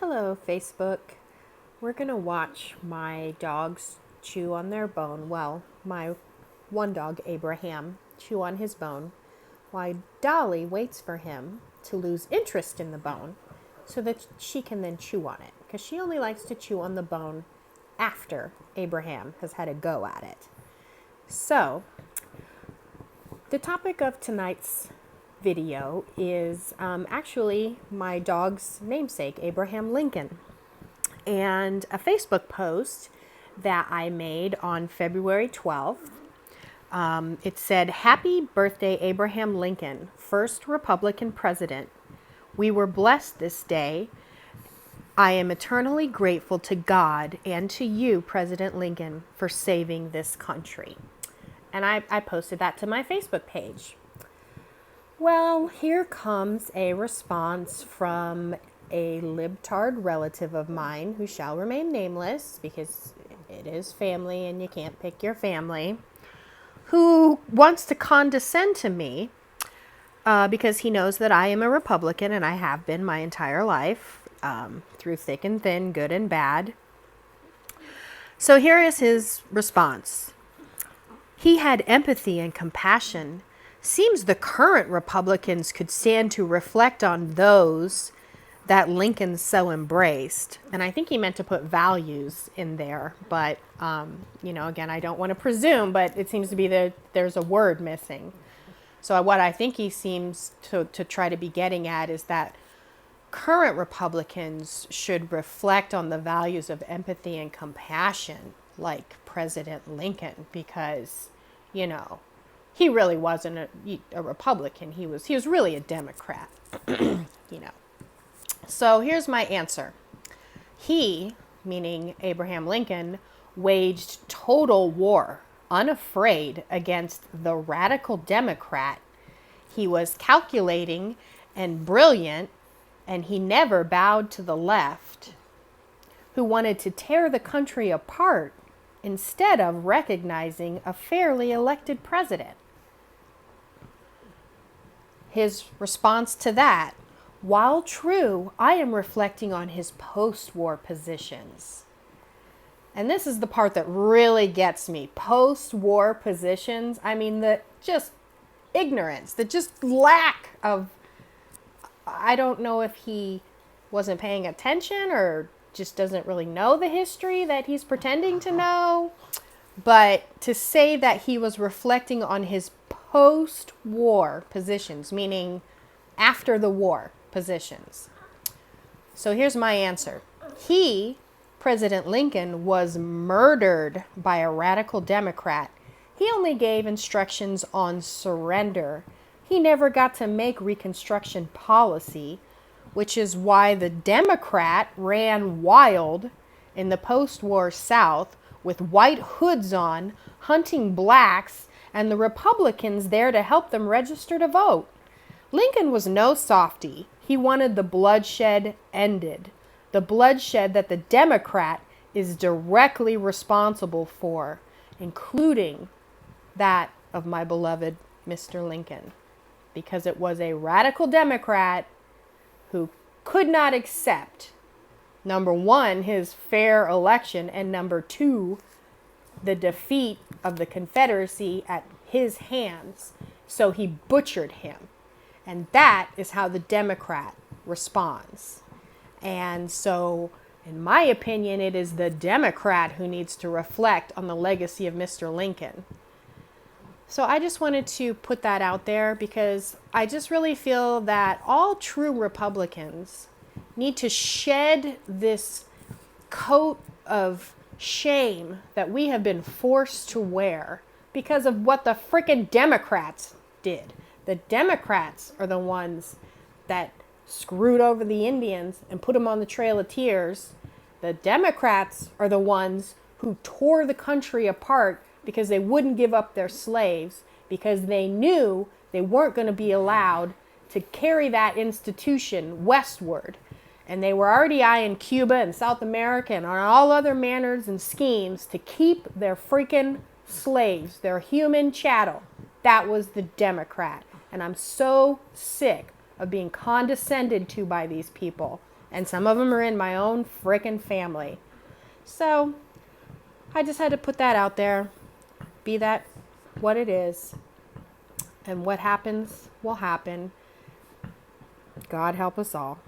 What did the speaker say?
Hello, Facebook. We're going to watch my dogs chew on their bone. Well, my one dog, Abraham, chew on his bone while Dolly waits for him to lose interest in the bone so that she can then chew on it. Because she only likes to chew on the bone after Abraham has had a go at it. So, the topic of tonight's video is actually my dog's namesake, Abraham Lincoln, and a Facebook post that I made on February 12th. It said, "Happy birthday, Abraham Lincoln, first Republican president. We were blessed this day. I am eternally grateful to God and to you, President Lincoln, for saving this country." And I posted that to my Facebook page. Well, here comes a response from a libtard relative of mine who shall remain nameless because it is family and you can't pick your family, who wants to condescend to me because he knows that I am a Republican and I have been my entire life, through thick and thin, good and bad. So here is his response. He had empathy and compassion. Seems the current Republicans could stand to reflect on those that Lincoln so embraced. And I think he meant to put values in there. But, again, I don't want to presume, but it seems to be that there's a word missing. So what I think he seems to try to be getting at is that current Republicans should reflect on the values of empathy and compassion like President Lincoln, because, he really wasn't a Republican. He was really a Democrat, So here's my answer. He, meaning Abraham Lincoln, waged total war, unafraid, against the radical Democrat. He was calculating and brilliant, and he never bowed to the left, who wanted to tear the country apart instead of recognizing a fairly elected president. His response to that, while true, I am reflecting on his post-war positions. And this is the part that really gets me. Post-war positions, the just ignorance, the just lack of, I don't know if he wasn't paying attention or just doesn't really know the history that he's pretending to know. But to say that he was reflecting on his post-war positions, meaning after the war positions. So here's my answer. He, President Lincoln, was murdered by a radical Democrat. He only gave instructions on surrender. He never got to make Reconstruction policy, which is why the Democrat ran wild in the post-war South with white hoods on, hunting blacks, and the Republicans there to help them register to vote. Lincoln was no softy. He wanted the bloodshed ended, the bloodshed that the Democrat is directly responsible for, including that of my beloved Mr. Lincoln, because it was a radical Democrat who could not accept, number one, his fair election, and number two, the defeat of the Confederacy at his hands. So he butchered him. And that is how the Democrat responds. And so, in my opinion, it is the Democrat who needs to reflect on the legacy of Mr. Lincoln. So I just wanted to put that out there because I just really feel that all true Republicans need to shed this coat of shame that we have been forced to wear because of what the frickin' Democrats did. The Democrats are the ones that screwed over the Indians and put them on the Trail of Tears. The Democrats are the ones who tore the country apart because they wouldn't give up their slaves, because they knew they weren't going to be allowed to carry that institution westward. And they were already eyeing Cuba and South America and all other manners and schemes to keep their freaking slaves, their human chattel. That was the Democrat. And I'm so sick of being condescended to by these people. And some of them are in my own frickin' family. So I just had to put that out there. Be that what it is. And what happens will happen. God help us all.